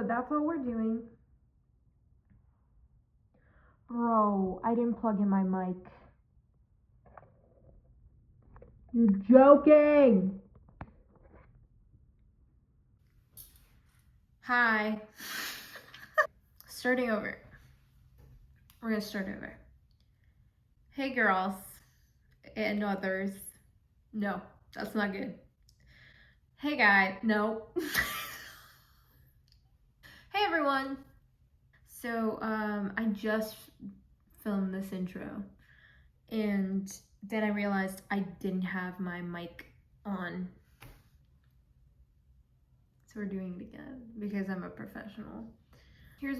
that's what we're doing. Bro, I didn't plug in my mic. You're joking! Hi. Starting over. We're gonna start over. Hey girls and others. No, that's not good. Hey guys. No. Hey everyone. So I just filmed this intro and then I realized I didn't have my mic on. So we're doing it again because I'm a professional. Here's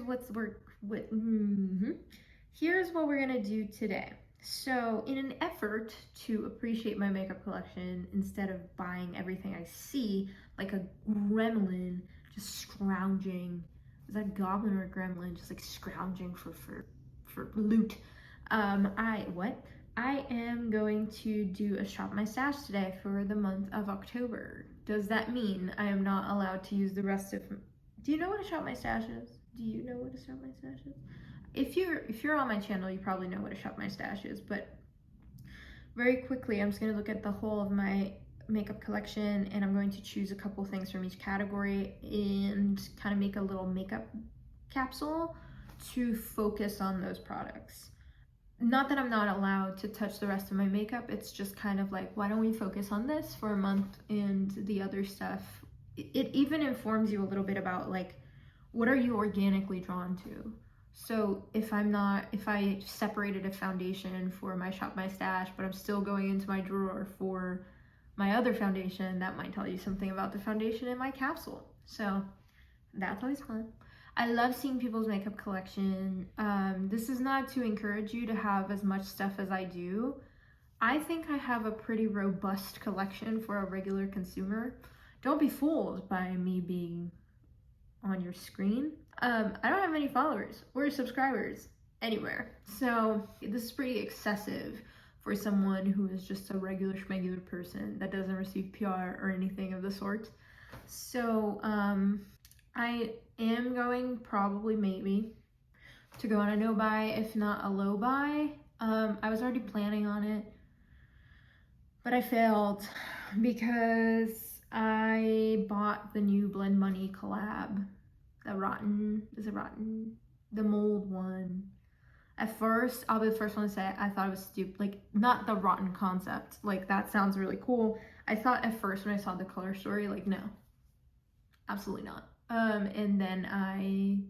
Here's what we're gonna do today. So in an effort to appreciate my makeup collection, instead of buying everything I see like a gremlin just scrounging, is that a goblin or a gremlin just like scrounging for loot? I am going to do a shop my stash today for the month of October. Does that mean I am not allowed to use the rest of... Do you know what a shop my stash is? Do you know what a shop my stash is? If you're on my channel, you probably know what a shop my stash is, but very quickly, I'm just gonna look at the whole of my makeup collection and I'm going to choose a couple things from each category and kind of make a little makeup capsule to focus on those products. Not that I'm not allowed to touch the rest of my makeup, it's just kind of like, why don't we focus on this for a month and the other stuff. It even informs you a little bit about like, what are you organically drawn to? So if I separated a foundation for my shop my stash, but I'm still going into my drawer for my other foundation, that might tell you something about the foundation in my capsule. So that's always fun. I love seeing people's makeup collection. This is not to encourage you to have as much stuff as I do. I think I have a pretty robust collection for a regular consumer. Don't be fooled by me being on your screen. I don't have any followers or subscribers anywhere. So this is pretty excessive for someone who is just a regular schmegular person that doesn't receive PR or anything of the sort. So I am going probably maybe to go on a no buy, if not a low buy. I was already planning on it, but I failed because I bought the new Blend Money collab. The mold one. At first, I'll be the first one to say, I thought it was stupid. Like, not the rotten concept. Like, that sounds really cool. I thought at first when I saw the color story, like, no, absolutely not. And then I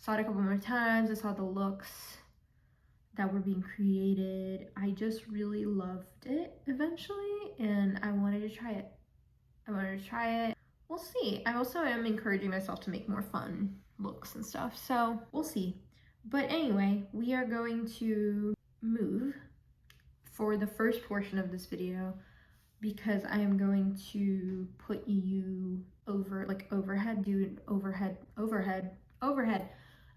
saw it a couple more times. I saw the looks that were being created. I just really loved it eventually, and I wanted to try it. We'll see. I also am encouraging myself to make more fun looks and stuff, so we'll see. But anyway, we are going to move for the first portion of this video because I am going to put you over, like overhead, overhead.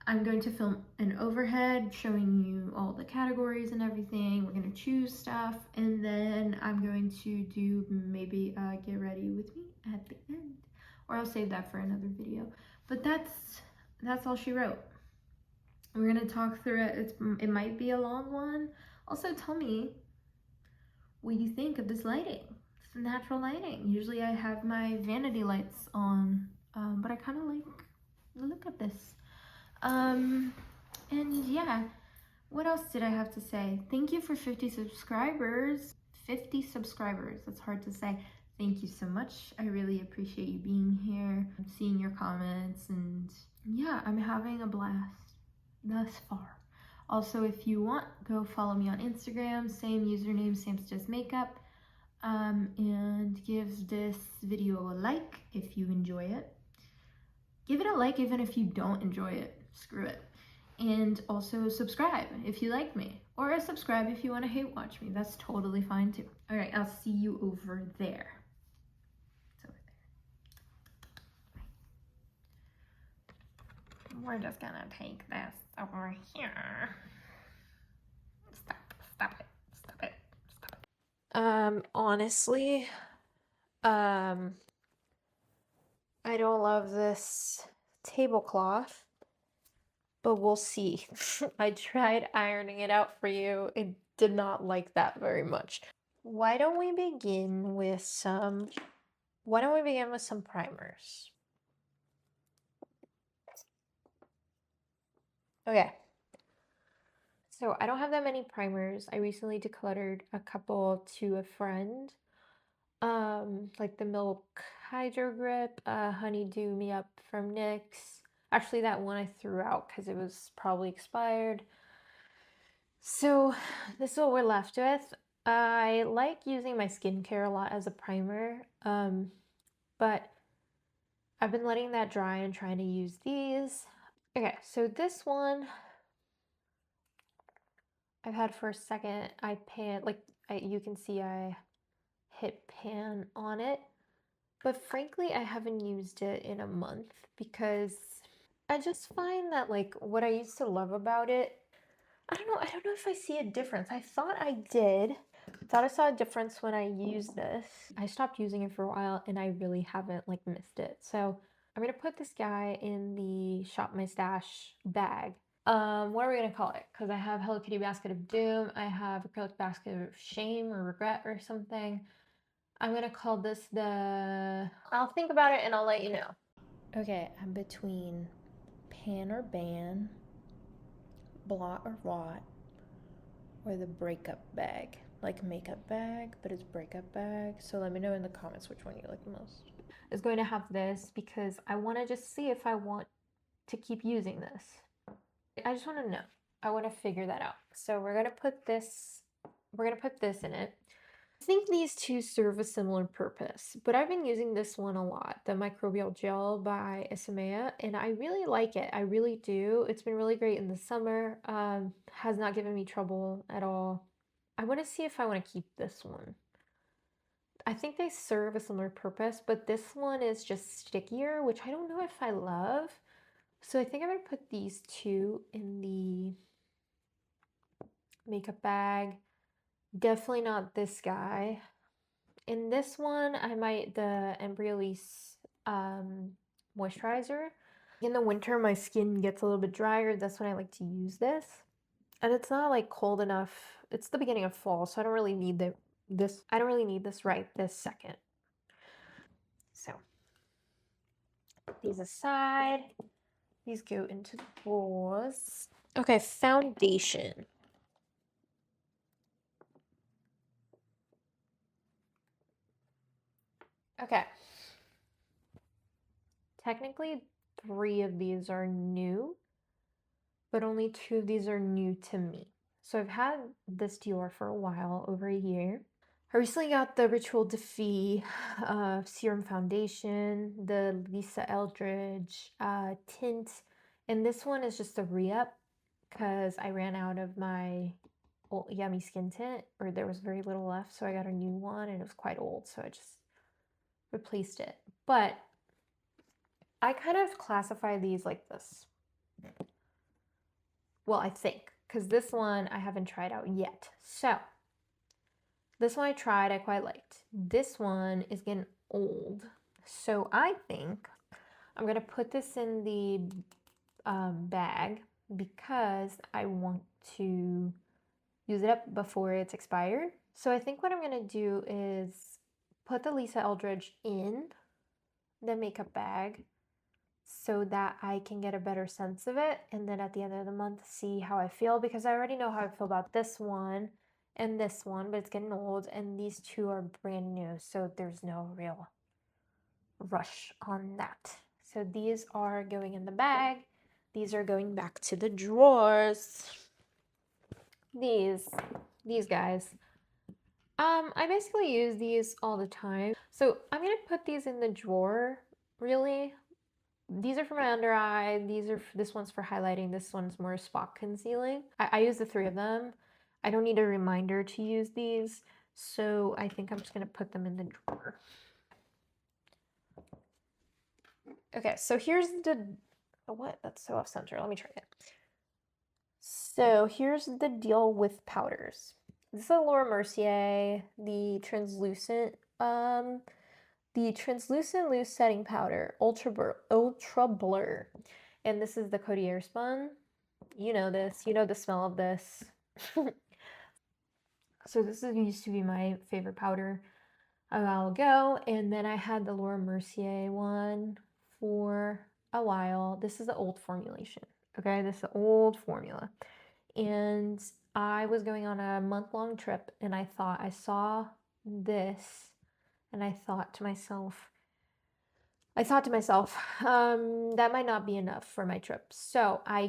I'm going to film an overhead showing you all the categories and everything. We're going to choose stuff, and then I'm going to do maybe get ready with me at the end, or I'll save that for another video. But that's all she wrote. We're going to talk through it. It might be a long one. Also, tell me what you think of this lighting. It's natural lighting. Usually I have my vanity lights on, but I kind of like the look of this. And yeah, what else did I have to say? Thank you for 50 subscribers. 50 subscribers, that's hard to say. Thank you so much. I really appreciate you being here, seeing your comments, and yeah, I'm having a blast thus far. Also, if you want, go follow me on Instagram, same username, Samsters Makeup, and give this video a like if you enjoy it. Give it a like even if you don't enjoy it. Screw it. And also subscribe if you like me, or subscribe if you want to hate watch me. That's totally fine too. All right, I'll see you over there. It's over there. We're just gonna take this over here. Stop it. Honestly, I don't love this tablecloth, but we'll see. I tried ironing it out for you. It did not like that very much. Why don't we begin with some primers? Okay. So I don't have that many primers. I recently decluttered a couple to a friend. Like the Milk Hydro Grip, Honeydew Me Up from NYX. Actually, that one I threw out because it was probably expired. So this is what we're left with. I like using my skincare a lot as a primer, but I've been letting that dry and trying to use these. Okay, so this one I've had for a second. You can see I hit pan on it, but frankly, I haven't used it in a month because I just find that like what I used to love about it, I don't know if I see a difference. I thought I did. I thought I saw a difference when I used this. I stopped using it for a while and I really haven't like missed it. So I'm gonna put this guy in the Shop My Stash bag. What are we gonna call it? Because I have Hello Kitty Basket of Doom, I have Acrylic Basket of Shame or Regret or something. I'm gonna call this I'll think about it and I'll let you know. Okay, I'm between Pan or Ban, Blot or Rot, or the breakup bag. Like makeup bag, but it's breakup bag. So let me know in the comments which one you like the most. Is going to have this because I want to just see if I want to keep using this. I just want to know. I want to figure that out. So we're gonna put this in it. I think these two serve a similar purpose, but I've been using this one a lot, the Microbial Gel by Isamaya, and I really like it. I really do. It's been really great in the summer. Has not given me trouble at all. I want to see if I want to keep this one. I think they serve a similar purpose, but this one is just stickier, which I don't know if I love. So I think I'm going to put these two in the makeup bag. Definitely not this guy. In this one, I might the Embryolisse moisturizer. In the winter, my skin gets a little bit drier. That's when I like to use this. And it's not like cold enough. It's the beginning of fall, so I don't really need this. I don't really need this right this second. So put these aside. These go into the drawers. Okay, foundation. Okay. Technically, 3 of these are new, but only 2 of these are new to me. So I've had this Dior for a while, over a year. I recently got the Ritual Defee Serum Foundation, the Lisa Eldridge tint, and this one is just a re-up because I ran out of my old Yummy Skin tint, or there was very little left, so I got a new one and it was quite old, so I just replaced it. But I kind of classify these like this. Well, I think, because this one I haven't tried out yet. So this one I tried, I quite liked. This one is getting old. So I think I'm going to put this in the bag because I want to use it up before it's expired. So I think what I'm going to do is put the Lisa Eldridge in the makeup bag so that I can get a better sense of it, and then at the end of the month see how I feel, because I already know how I feel about this one and this one, but it's getting old, and these two are brand new, so there's no real rush on that. So these are going in the bag. These are going back to the drawers. These guys. I basically use these all the time. So I'm gonna put these in the drawer, really. These are for my under eye. This one's for highlighting. This one's more spot concealing. I use the 3 of them. I don't need a reminder to use these, so I think I'm just gonna put them in the drawer. Okay, so here's the, what? That's so off center. Let me try it. So here's the deal with powders. This is a Laura Mercier, the translucent the Translucent Loose Setting Powder, Ultra Blur. And this is the Codier Spun. You know this. You know the smell of this. So this used to be my favorite powder a while ago. And then I had the Laura Mercier one for a while. This is the old formulation. Okay, this is the old formula. And I was going on a month-long trip and I thought I saw this and I thought to myself, that might not be enough for my trip. So I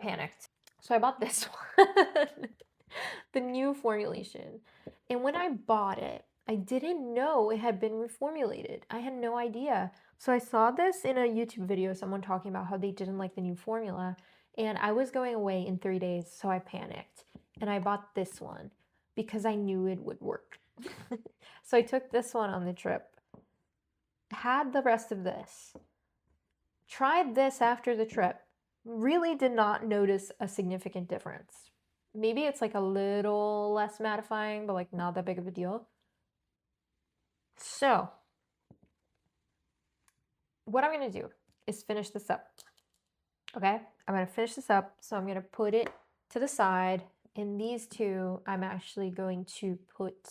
panicked. So I bought this one, the new formulation. And when I bought it, I didn't know it had been reformulated. I had no idea. So I saw this in a YouTube video, someone talking about how they didn't like the new formula. And I was going away in 3 days, so I panicked. And I bought this one because I knew it would work. So I took this one on the trip, had the rest of this, tried this after the trip, really did not notice a significant difference. Maybe it's like a little less mattifying, but like not that big of a deal. So what I'm going to do is finish this up. Okay, I'm going to finish this up. So I'm going to put it to the side. In these two, I'm actually going to put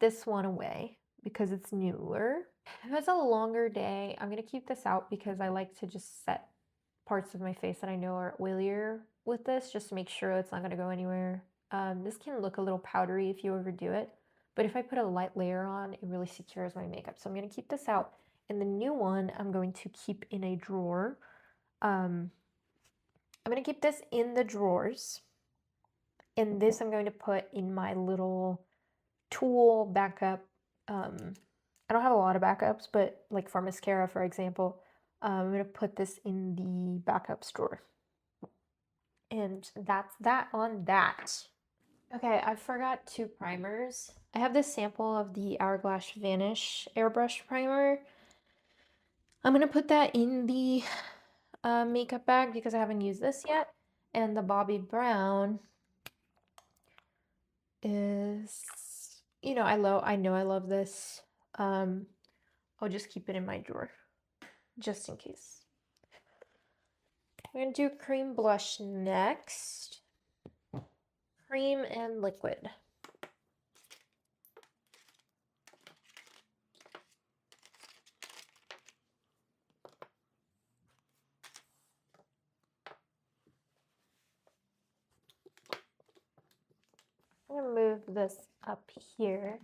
this one away because it's newer. If it's a longer day, I'm going to keep this out because I like to just set parts of my face that I know are oilier with this just to make sure it's not going to go anywhere. This can look a little powdery if you overdo it, but if I put a light layer on, it really secures my makeup. So I'm going to keep this out. And the new one I'm going to keep in a drawer. I'm going to keep this in the drawers. And this I'm going to put in my little tool backup. I don't have a lot of backups, but like for mascara, for example, I'm going to put this in the backup drawer. And that's that on that. Okay, I forgot 2 primers. I have this sample of the Hourglass Vanish Airbrush Primer. I'm going to put that in the makeup bag because I haven't used this yet. And the Bobbi Brown is, you know, I know I love this. I'll just keep it in my drawer just in case. I'm going to do cream blush next. Cream and liquid. I'm going to move this up here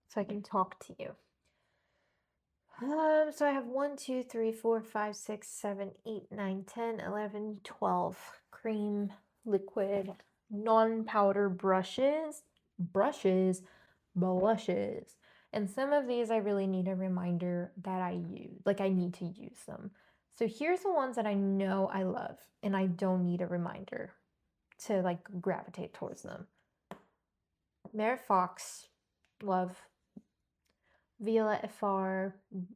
so I can talk to you. So I have 1, 2, 3, 4, 5, 6, 7, 8, 9, 10, 11, 12 cream, liquid, non-powder blushes. And some of these I really need a reminder that I use, like I need to use them. So here's the ones that I know I love and I don't need a reminder to like gravitate towards them. Mary Fox, love. Violette Far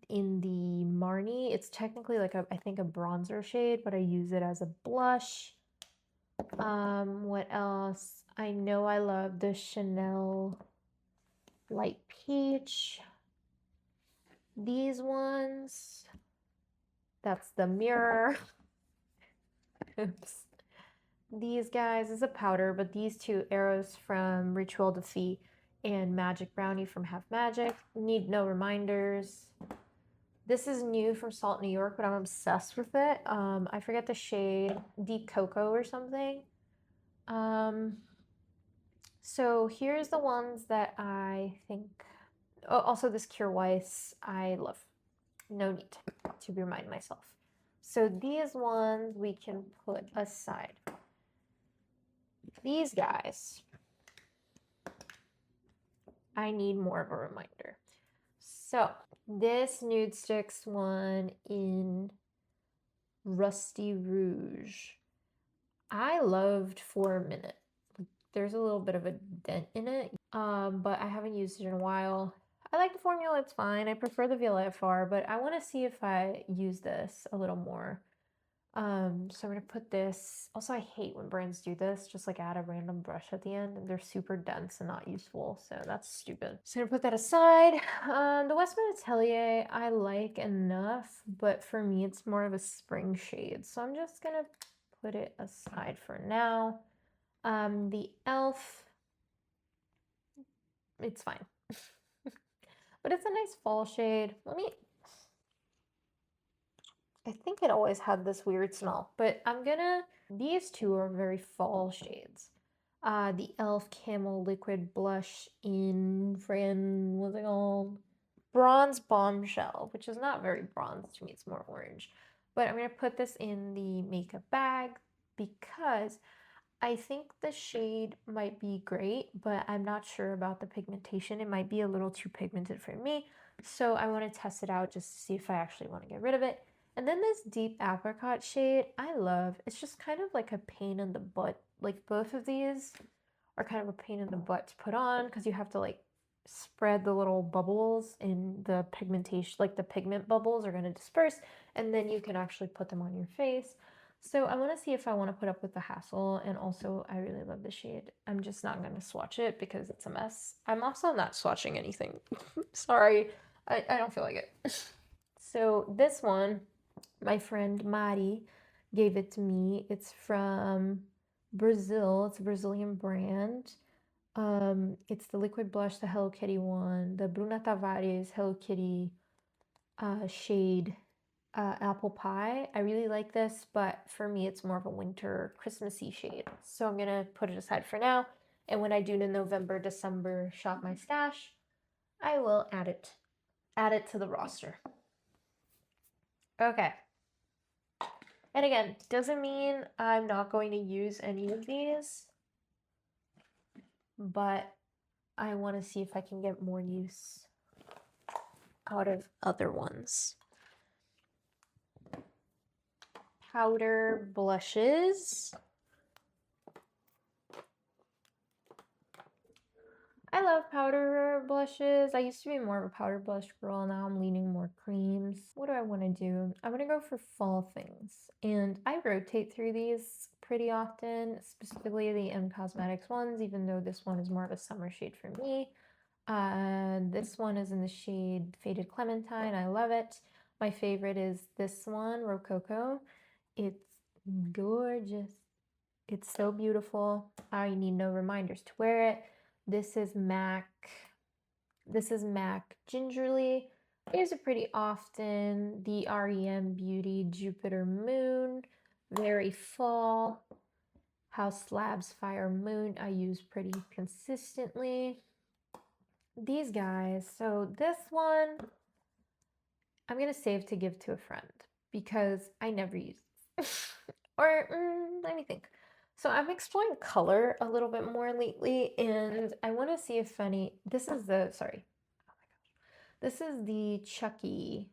in the Marnie. It's technically like I think a bronzer shade, but I use it as a blush. What else? I know I love the Chanel Light Peach. These ones. That's the Mirror. Oops. These guys is a powder, but these 2 arrows from Rituel de Fille and Magic Brownie from Half Magic. Need no reminders. This is new from Salt New York, but I'm obsessed with it. I forget the shade, Deep Cocoa or something. So here's the ones that I think. Oh, also this Cure Weiss I love. No need to remind myself. So these ones we can put aside. These guys, I need more of a reminder. So this Nude Sticks one in Rusty Rouge, I loved for a minute. There's a little bit of a dent in it, but I haven't used it in a while. I like the formula, it's fine. I prefer the Violette Far, but I want to see if I use this a little more. So I'm gonna put this. Also, I hate when brands do this, just like add a random brush at the end, and they're super dense and not useful, so that's stupid. So I'm gonna put that aside. The Westman Atelier I like enough, but for me it's more of a spring shade, so I'm just gonna put it aside for now. The e.l.f., it's fine. But it's a nice fall shade. I think it always had this weird smell, but these two are very fall shades. The e.l.f. Camel Liquid Blush in what's it called? Bronze Bombshell, which is not very bronze to me, it's more orange. But I'm going to put this in the makeup bag because I think the shade might be great, but I'm not sure about the pigmentation. It might be a little too pigmented for me. So I want to test it out just to see if I actually want to get rid of it. And then this deep apricot shade, I love. It's just kind of like a pain in the butt. Like both of these are kind of a pain in the butt to put on because you have to like spread the little bubbles in the pigmentation, like the pigment bubbles are going to disperse, and then you can actually put them on your face. So I want to see if I want to put up with the hassle, and also I really love the shade. I'm just not going to swatch it because it's a mess. I'm also not swatching anything. Sorry, I don't feel like it. So this one, my friend Mari gave it to me. It's from Brazil. It's a Brazilian brand. It's the liquid blush, the Hello Kitty one, the Bruna Tavares Hello Kitty shade apple pie. I really like this, but for me, it's more of a winter Christmassy shade. So I'm gonna put it aside for now. And when I do the November, December shop my stash, I will add it to the roster. Okay. And again, doesn't mean I'm not going to use any of these, but I want to see if I can get more use out of other ones. Powder blushes. I love powder blushes. I used to be more of a powder blush girl. Now I'm leaning more creams. What do I want to do? I'm going to go for fall things. And I rotate through these pretty often, specifically the M Cosmetics ones, even though this one is more of a summer shade for me. This one is in the shade Faded Clementine. I love it. My favorite is this one, Rococo. It's gorgeous. It's so beautiful. I need no reminders to wear it. This is MAC. This is MAC Gingerly. I use it pretty often. The REM Beauty Jupiter Moon. Very fall. House Labs Fire Moon I use pretty consistently. These guys. So this one I'm going to save to give to a friend because I never use this. Or let me think. So I'm exploring color a little bit more lately, and I want to see if any. This is the sorry. Oh my gosh. This is the Chucky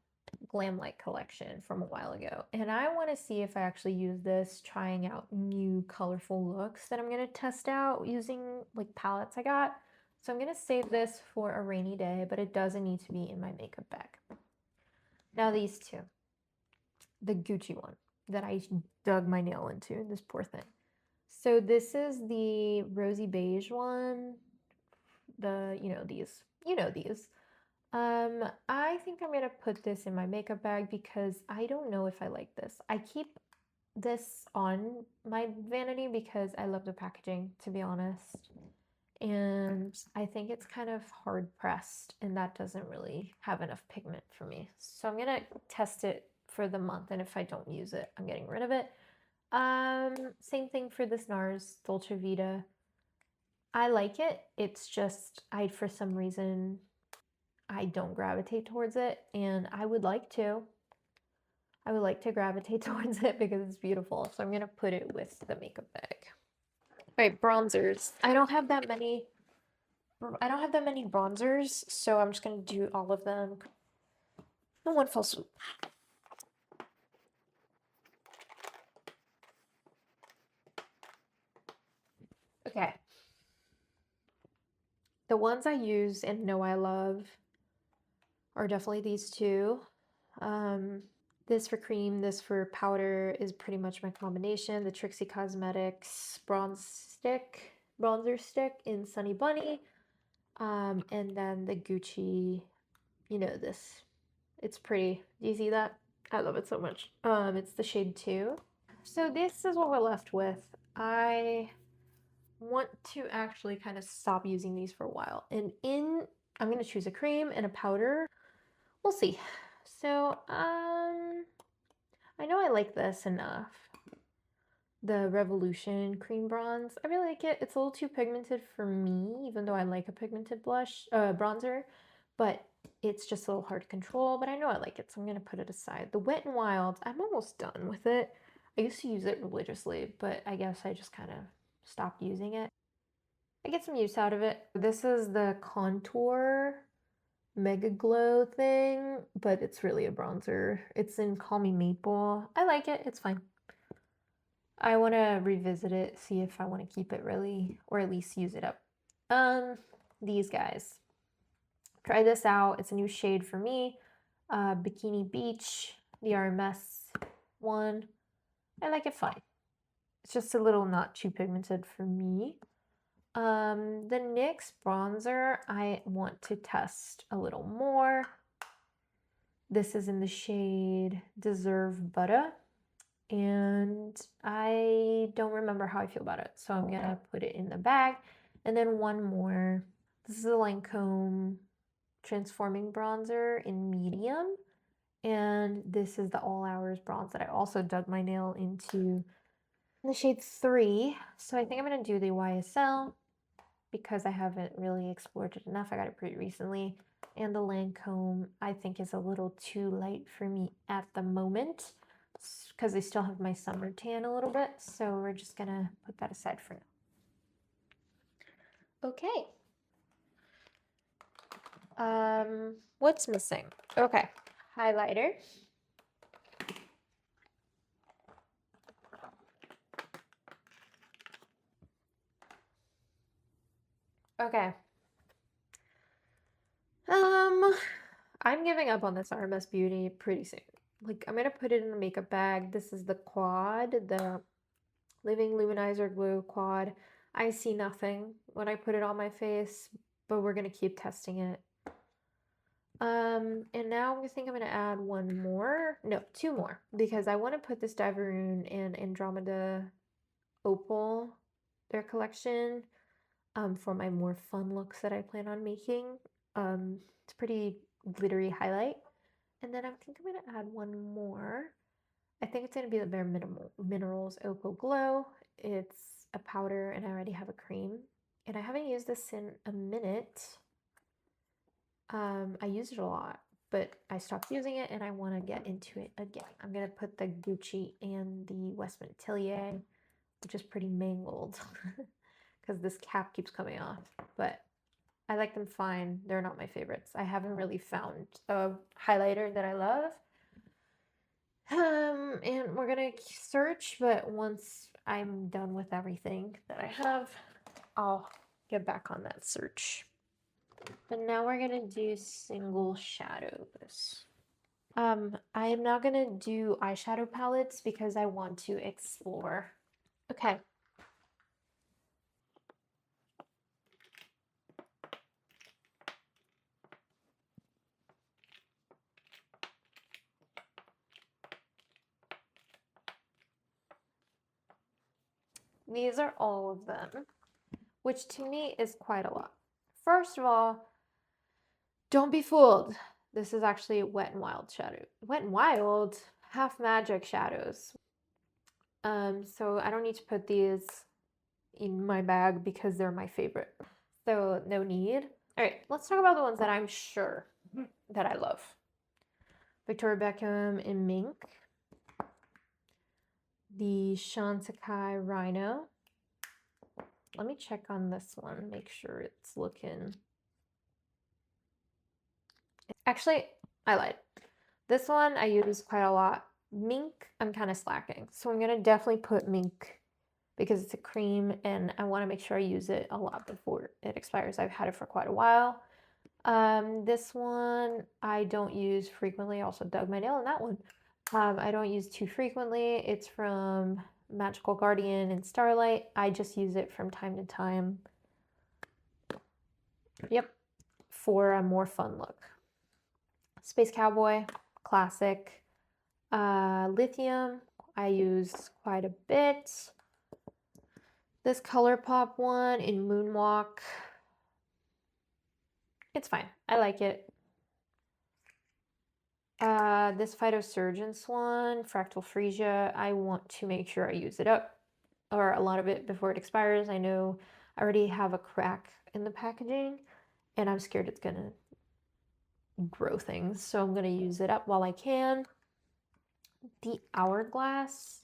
Glam Light collection from a while ago, and I want to see if I actually use this, trying out new colorful looks that I'm gonna test out using like palettes I got. So I'm gonna save this for a rainy day, but it doesn't need to be in my makeup bag. Now these two, the Gucci one that I dug my nail into, this poor thing. So this is the rosy beige one. These. I think I'm gonna put this in my makeup bag because I don't know if I like this. I keep this on my vanity because I love the packaging, to be honest. And I think it's kind of hard pressed, and that doesn't really have enough pigment for me. So I'm gonna test it for the month, and if I don't use it, I'm getting rid of it. Same thing for this NARS Dolce Vita. I like it. It's just for some reason I don't gravitate towards it, and I would like to. I would like to gravitate towards it because it's beautiful. So I'm gonna put it with the makeup bag. All right, bronzers. I don't have that many bronzers, so I'm just gonna do all of them in one fell swoop. Okay. The ones I use and know I love are definitely these two. This for cream, this for powder is pretty much my combination. The Trixie Cosmetics bronzer stick in Sunny Bunny. And then the Gucci, you know this. It's pretty. Do you see that? I love it so much. It's the shade 2. So this is what we're left with. I want to actually kind of stop using these for a while. And I'm going to choose a cream and a powder. We'll see. So, I know I like this enough. The Revolution Cream Bronze. I really like it. It's a little too pigmented for me, even though I like a pigmented bronzer. But it's just a little hard to control, but I know I like it, so I'm going to put it aside. The Wet n Wild, I'm almost done with it. I used to use it religiously, but I guess I just kind of stopped using it. I get some use out of it. This is the Contour Mega Glow thing, but it's really a bronzer. It's in Call Me Maple. I like it. It's fine. I want to revisit it, see if I want to keep it really, or at least use it up. These guys. Try this out. It's a new shade for me. Bikini Beach, the RMS one. I like it fine. It's just a little not too pigmented for me. The NYX bronzer, I want to test a little more. This is in the shade Deserve Butter. And I don't remember how I feel about it. So I'm gonna put it in the bag. And then one more. This is the Lancome Transforming Bronzer in medium. And this is the All Hours bronze that I also dug my nail into the shade 3. So I think I'm gonna do the YSL because I haven't really explored it enough. I got it pretty recently. And the Lancome I think is a little too light for me at the moment because I still have my summer tan a little bit. So we're just gonna put that aside for now. Okay. What's missing? Okay, highlighter. Okay. I'm giving up on this RMS Beauty pretty soon. Like, I'm gonna put it in a makeup bag. This is the quad, the Living Luminizer Glue quad. I see nothing when I put it on my face, but we're gonna keep testing it. And now I think I'm gonna add one more. No, 2 more, because I want to put this Diveroon and Andromeda Opal, their collection, for my more fun looks that I plan on making. It's pretty glittery highlight. And then I think I'm gonna add one more. I think it's gonna be the Bare Minerals Opal Glow. It's a powder and I already have a cream. And I haven't used this in a minute. I use it a lot, but I stopped using it and I want to get into it again. I'm going to put the Gucci and the Westman Atelier, which is pretty mangled because this cap keeps coming off, but I like them fine. They're not my favorites. I haven't really found a highlighter that I love. And we're going to search, but once I'm done with everything that I have, I'll get back on that search. And now we're gonna do single shadows. I am now gonna do eyeshadow palettes because I want to explore. Okay. These are all of them, which to me is quite a lot. First of all, don't be fooled. This is actually Wet n Wild shadow. Wet n Wild Half Magic shadows. So I don't need to put these in my bag because they're my favorite. So no need. All right, let's talk about the ones that I'm sure that I love. Victoria Beckham in Mink. The Shantakai Rhino. Let me check on this one, make sure it's looking. Actually, I lied. This one I use quite a lot. Mink, I'm kind of slacking. So I'm going to definitely put Mink because it's a cream and I want to make sure I use it a lot before it expires. I've had it for quite a while. This one I don't use frequently. I also dug my nail in that one. I don't use too frequently. It's from Magical Guardian and Starlight. I just use it from time to time. Yep, for a more fun look. Space Cowboy, classic. Lithium, I use quite a bit. This ColourPop one in Moonwalk, it's fine. I like it. This Phytosurgence one, Fractal Freesia, I want to make sure I use it up, or a lot of it, before it expires. I know I already have a crack in the packaging, and I'm scared it's gonna grow things, so I'm gonna use it up while I can. The Hourglass,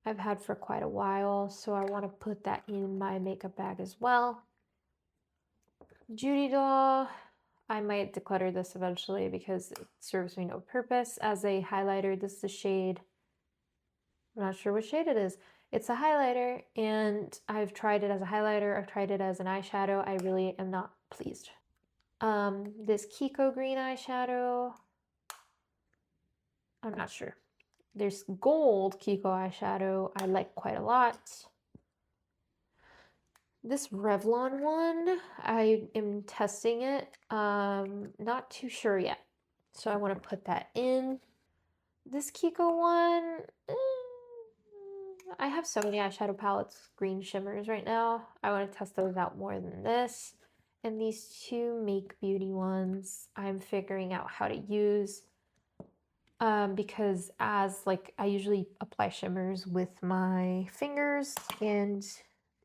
I've had for quite a while, so I want to put that in my makeup bag as well. Judy Doll, I might declutter this eventually because it serves me no purpose. As a highlighter, this is a shade, I'm not sure what shade it is. It's a highlighter, and I've tried it as a highlighter, I've tried it as an eyeshadow. I really am not pleased. This Kiko green eyeshadow, I'm not sure. There's gold Kiko eyeshadow I like quite a lot. This Revlon one, I am testing it. Not too sure yet. So I want to put that in. This Kiko one, I have so many eyeshadow palettes, green shimmers right now. I want to test those out more than this. And these two Make Beauty ones, I'm figuring out how to use. Because as like I usually apply shimmers with my fingers, and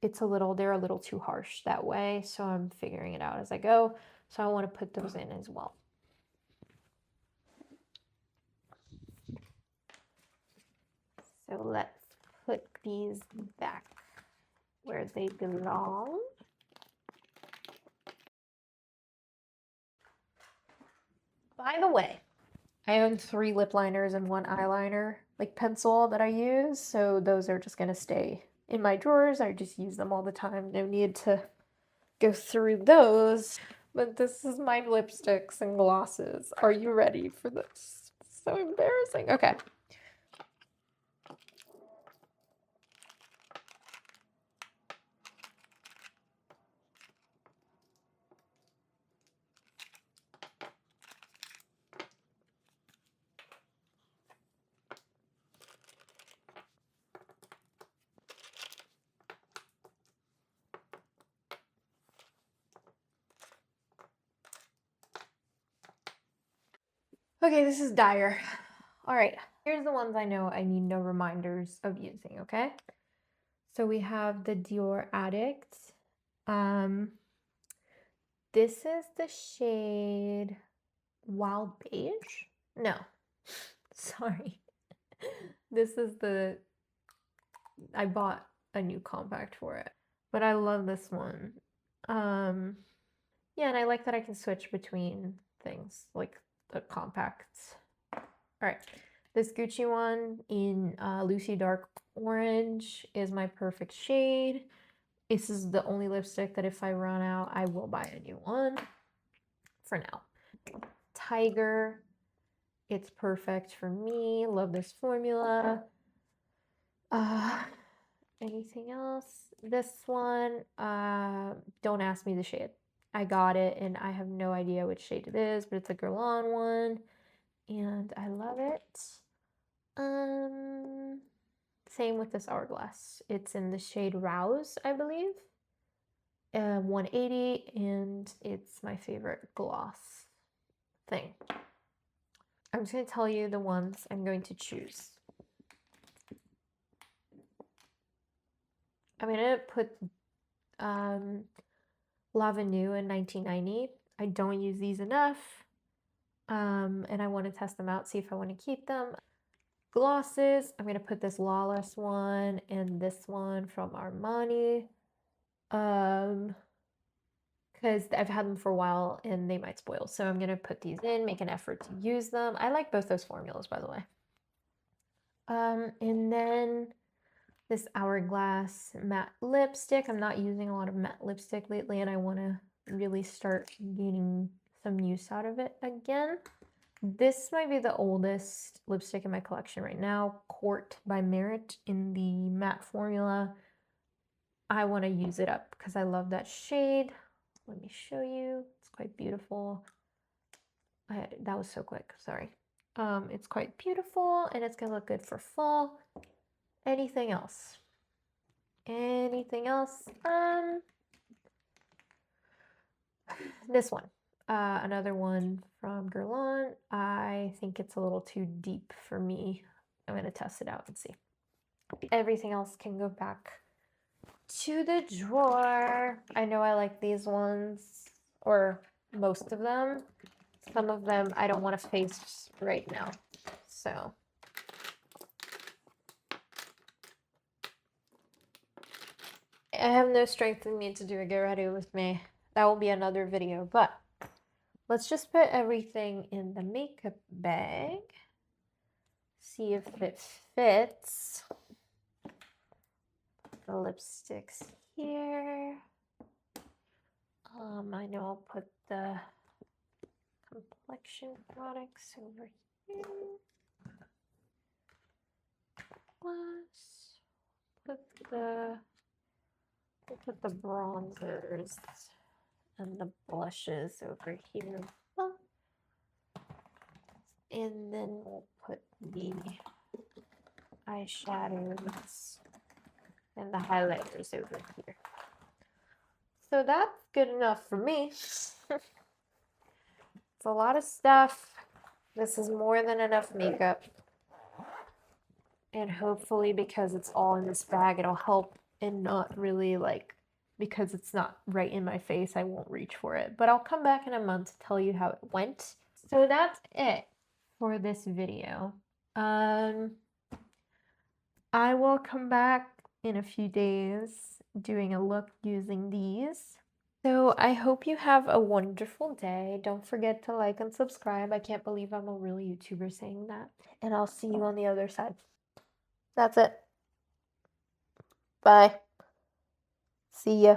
they're a little too harsh that way, so I'm figuring it out as I go. So I want to put those in as well. So let's put these back where they belong. By the way, I own 3 lip liners and 1 eyeliner, like pencil, that I use, so those are just gonna stay in my drawers. I just use them all the time. No need to go through those. But this is my lipsticks and glosses. Are you ready for this? So embarrassing. Okay. Okay, this is dire. All right, here's the ones I know I need no reminders of using, okay? So we have the Dior Addict. This is the shade Wild Beige? No, sorry. This is I bought a new compact for it, but I love this one. Yeah, and I like that I can switch between things like the compacts. All right, this Gucci one in Lucy Dark Orange is my perfect shade. This is the only lipstick that if I run out, I will buy a new one for now. Tiger, it's perfect for me. Love this formula. Anything else? This one, don't ask me the shade. I got it and I have no idea which shade it is, but it's a Guerlain one and I love it. Same with this Hourglass. It's in the shade Rouse, I believe. 180, and it's my favorite gloss thing. I'm just going to tell you the ones I'm going to choose. I'm going to put L'Avenue in 1990. I don't use these enough, and I want to test them out, see if I want to keep them. Glosses, I'm going to put this Lawless one and this one from Armani, because I've had them for a while and they might spoil. So I'm going to put these in, make an effort to use them. I like both those formulas, by the way. And then this Hourglass matte lipstick. I'm not using a lot of matte lipstick lately, and I want to really start getting some use out of it again. This might be the oldest lipstick in my collection right now, Court by Merit in the matte formula. I want to use it up because I love that shade. Let me show you. It's quite beautiful. That was so quick, sorry. It's quite beautiful and it's gonna look good for fall. Anything else? Anything else? This one. Another one from grwm. I think it's a little too deep for me. I'm gonna test it out and see. Everything else can go back to the drawer. I know I like these ones, or most of them. Some of them I don't want to face right now. So I have no strength in me to do a get ready with me. That will be another video, but let's just put everything in the makeup bag. See if it fits. The lipsticks here. I know I'll put the complexion products over here. We'll put the bronzers and the blushes over here. And then we'll put the eyeshadows and the highlighters over here. So that's good enough for me. It's a lot of stuff. This is more than enough makeup. And hopefully because it's all in this bag, it'll help and not really like, because it's not right in my face, I won't reach for it. But I'll come back in a month to tell you how it went. So that's it for this video. I will come back in a few days doing a look using these. So I hope you have a wonderful day. Don't forget to like and subscribe. I can't believe I'm a real YouTuber saying that. And I'll see you on the other side. That's it. Bye. See ya.